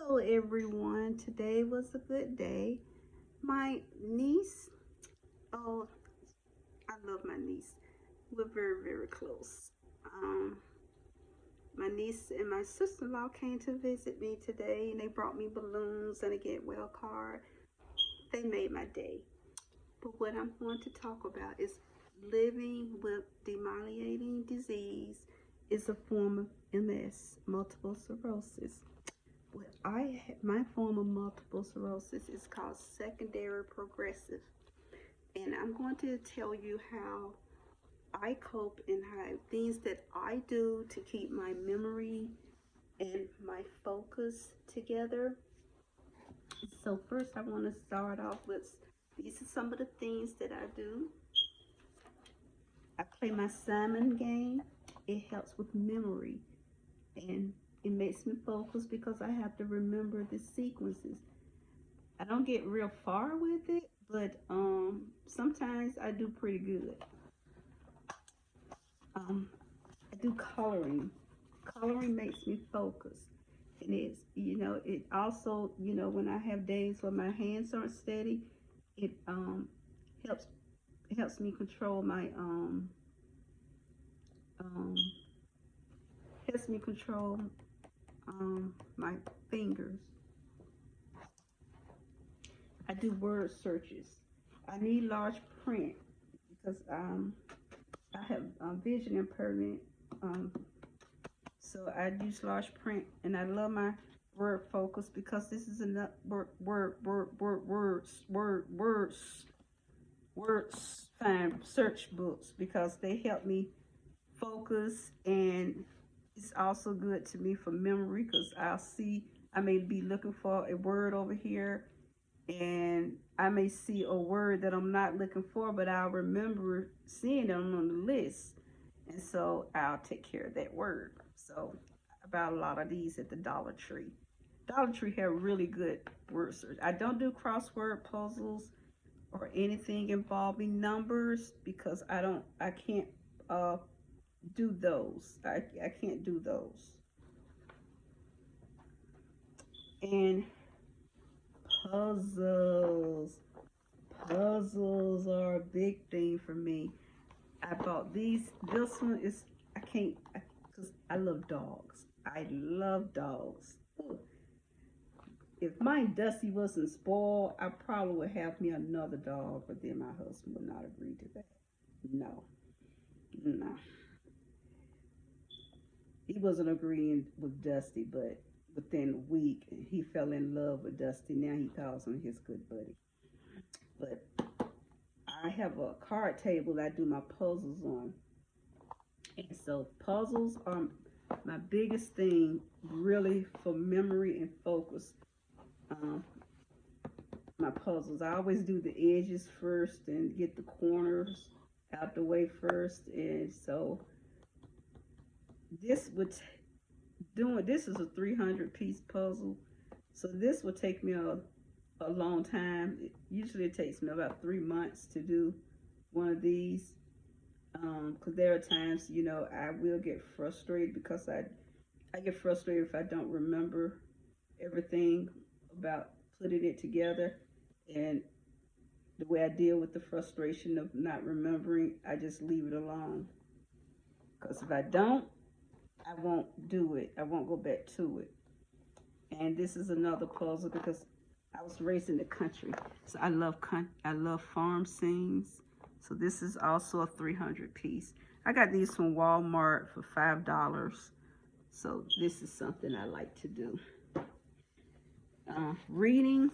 Hello everyone, today was a good day. My niece, oh, I love my niece. We're very close. Um, my niece and my sister-in-law came to visit me today and they brought me balloons and a get well card. They made my day. But what I'm going to talk about is living with demyelinating disease is a form of MS, multiple sclerosis. My form of multiple sclerosis is called secondary progressive, and I'm going to tell you how I cope and how things that I do to keep my memory and my focus together. So first I want to start off with, these are some of the things that I do. I play my Simon game. It helps with memory and it makes me focus because I have to remember the sequences. I don't get real far with it, but sometimes I do pretty good. I do coloring. Coloring makes me focus. And it also, when I have days where my hands aren't steady, it helps helps me control my um helps me control my fingers. I do word searches. I need large print because I have vision impairment. Um, so I use large print, and I love my word focus because this is enough words find search books because they help me focus, and it's also good to me for memory because I may be looking for a word over here and I may see a word that I'm not looking for, but I'll remember seeing them on the list, and so I'll take care of that word. So I buy a lot of these at the Dollar Tree. Dollar Tree have really good word search. I don't do crossword puzzles or anything involving numbers because I can't do those. I can't do those. And puzzles. Puzzles are a big thing for me. I bought these. This one is, I can't, because I love dogs. I love dogs. Ooh. If my Dusty wasn't spoiled, I probably would have me another dog, but then my husband would not agree to that. No. No. He wasn't agreeing with Dusty, but within a week, he fell in love with Dusty. Now he calls him his good buddy. But I have a card table that I do my puzzles on. And so puzzles are my biggest thing, really, for memory and focus. My puzzles, I always do the edges first and get the corners out the way first. And so this is a 300-piece puzzle. So this would take me a long time. Usually it takes me about 3 months to do one of these. Because there are times, I will get frustrated because I get frustrated if I don't remember everything about putting it together. And the way I deal with the frustration of not remembering, I just leave it alone. Because if I don't, I won't do it. I won't go back to it. And this is another puzzle because I was raised in the country, so I love farm scenes. So this is also a 300-piece. I got these from Walmart for $5. So this is something I like to do. Reading.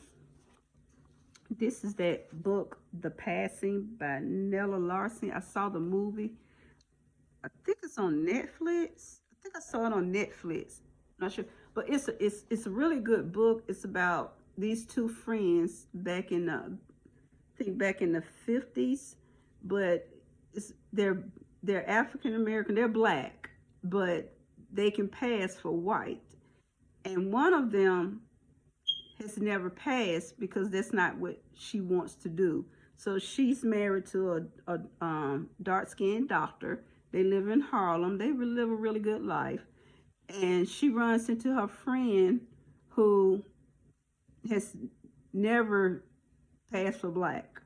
This is that book, The Passing by Nella Larsen. I saw the movie. I think it's on Netflix. I think I saw it on Netflix. Not sure, but it's a really good book. It's about these two friends back in I think back in the 50s, but they're African American. They're black, but they can pass for white, and one of them has never passed because that's not what she wants to do. So she's married to a dark-skinned doctor. They live in Harlem. They live a really good life. And she runs into her friend who has never passed for black.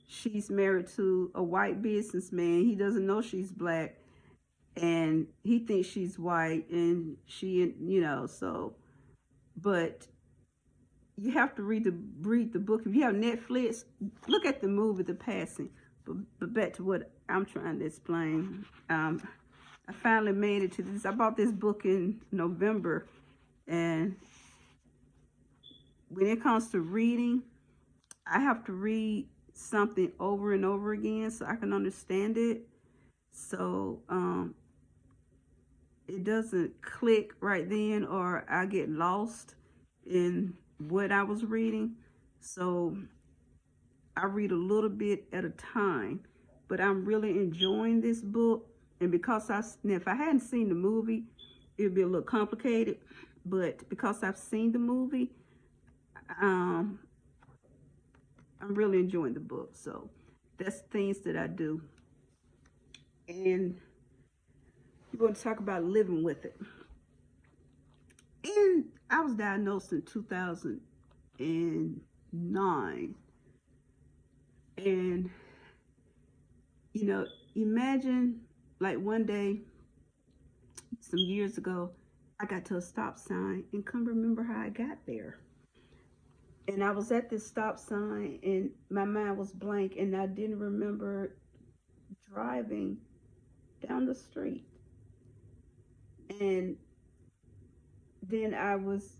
She's married to a white businessman. He doesn't know she's black, and he thinks she's white, and she, so. But you have to read the book. If you have Netflix, look at the movie The Passing. But back to what I'm trying to explain. I finally made it to this. I bought this book in November, and when it comes to reading, I have to read something over and over again so I can understand it. So it doesn't click right then, or I get lost in what I was reading. So I read a little bit at a time, but I'm really enjoying this book. And because if I hadn't seen the movie, it'd be a little complicated. But because I've seen the movie, I'm really enjoying the book. So that's things that I do. And we're going to talk about living with it. And I was diagnosed in 2009. And, imagine like one day, some years ago, I got to a stop sign and couldn't remember how I got there. And I was at this stop sign and my mind was blank and I didn't remember driving down the street. And then I was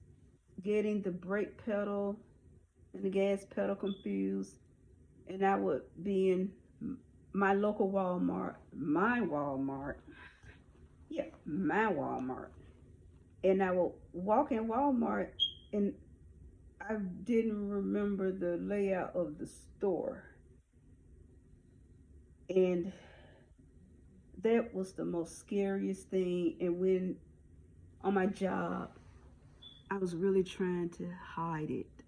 getting the brake pedal and the gas pedal confused. And I would be in my local Walmart, my Walmart. And I would walk in Walmart and I didn't remember the layout of the store. And that was the most scariest thing. And when on my job, I was really trying to hide it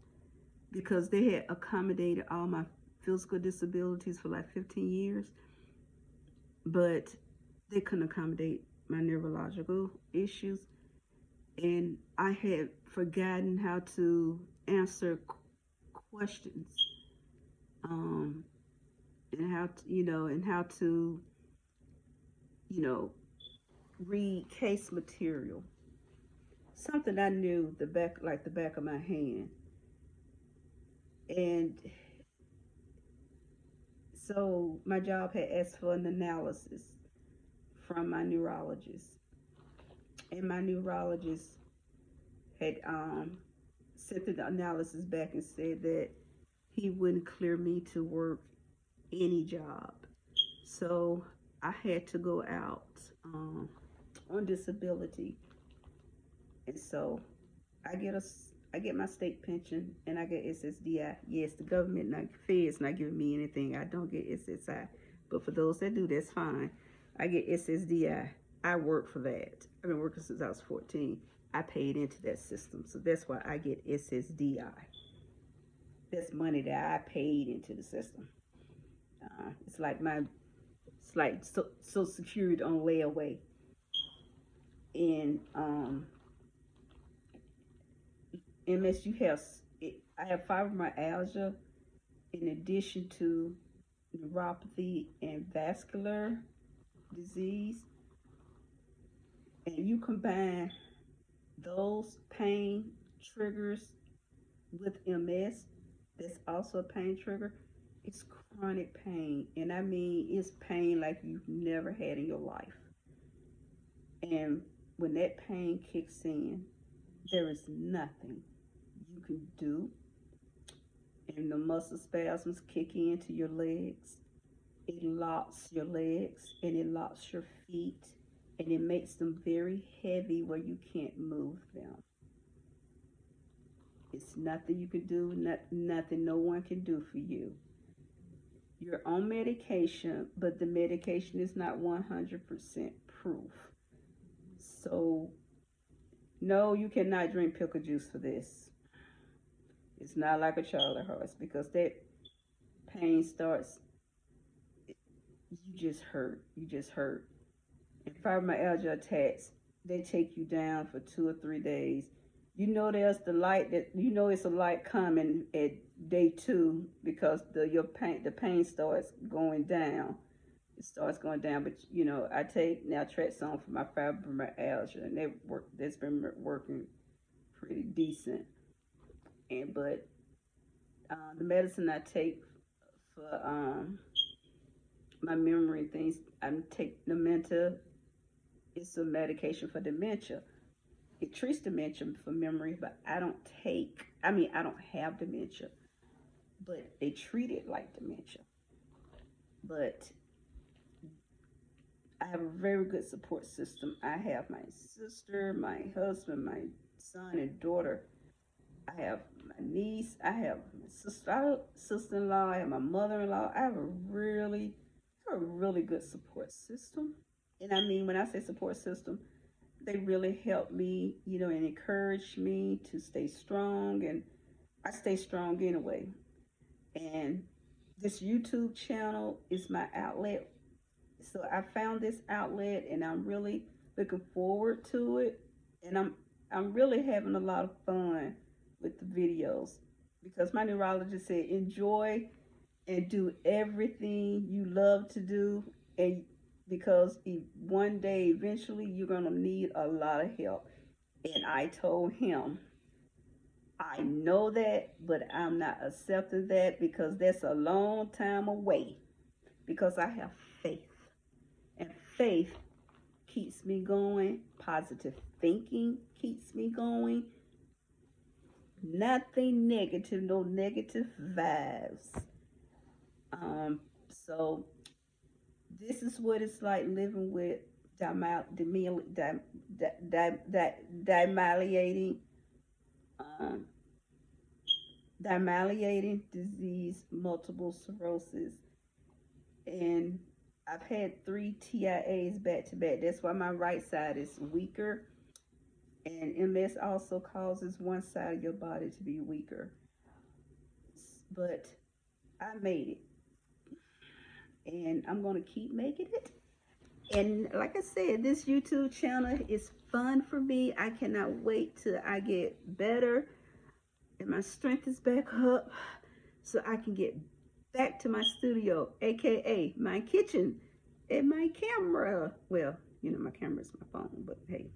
because they had accommodated all my physical disabilities for like 15 years, but they couldn't accommodate my neurological issues. And I had forgotten how to answer questions, and how to, read case material. Something I knew the back of my hand. And so my job had asked for an analysis from my neurologist, and my neurologist had sent the analysis back and said that he wouldn't clear me to work any job. So I had to go out on disability, and so I get my state pension and I get SSDI. Yes, the government, not Fed's not giving me anything. I don't get SSI, but for those that do, that's fine. I get SSDI. I work for that. I've been working since I was 14. I paid into that system, so that's why I get SSDI. That's money that I paid into the system. It's like Social Security on layaway. And MS, I have fibromyalgia in addition to neuropathy and vascular disease. And you combine those pain triggers with MS, that's also a pain trigger. It's chronic pain. And I mean, it's pain like you've never had in your life. And when that pain kicks in, there is nothing you can do. And the muscle spasms kick into your legs. It locks your legs and it locks your feet. And it makes them very heavy where you can't move them. It's nothing you can do, nothing no one can do for you. You're on medication, but the medication is not 100% proof. So, no, you cannot drink pickle juice for this. It's not like a Charlie horse because that pain starts, you just hurt. And fibromyalgia attacks, they take you down for 2 or 3 days. you know there's the light, that you know it's a light coming at day 2, because the pain starts going down. It starts going down. But you know, I take naltrexone for my fibromyalgia, and that's been working pretty decent. And but the medicine I take for my memory and things, I take dementia. It's a medication for dementia. It treats dementia for memory, but I don't have dementia, but they treat it like dementia. But I have a very good support system. I have my sister, my husband, my son and daughter. I have my niece. I have my sister-in-law. I have my mother-in-law. I have a really good support system. And I mean, when I say support system, they really help me, you know, and encourage me to stay strong. And I stay strong anyway. And this YouTube channel is my outlet. So I found this outlet, and I'm really looking forward to it. And I'm really having a lot of fun with the videos, because my neurologist said enjoy and do everything you love to do, and because one day eventually you're going to need a lot of help. And I told him, I know that, but I'm not accepting that, because that's a long time away, because I have faith. And faith keeps me going. Positive thinking keeps me going. Nothing negative, no negative vibes. So this is what it's like living with dymeliating, um, dymeliating disease, multiple sclerosis, and I've had 3 TIAs back to back. That's why my right side is weaker. And MS also causes one side of your body to be weaker. But I made it, and I'm going to keep making it. And like I said, this YouTube channel is fun for me. I cannot wait till I get better and my strength is back up, so I can get back to my studio, aka my kitchen, and my camera. Well, you know, my camera is my phone, but hey,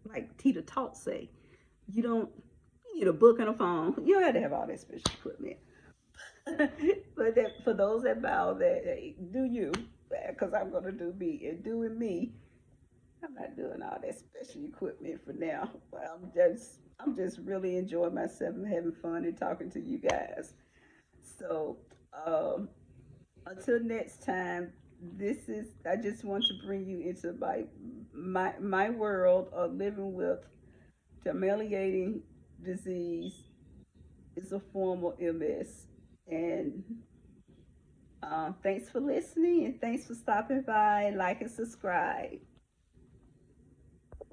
like Tita Talk say, you don't you need a book and a phone. You don't have to have all that special equipment. But that, for those that bow, that hey, do you, because I'm gonna do me, and doing me, I'm not doing all that special equipment for now. But I'm just really enjoying myself and having fun and talking to you guys. So um, until next time, this is I just want to bring you into my world of living with Dymeliating disease. Is a form of MS. And thanks for listening, and thanks for stopping by. Like and subscribe.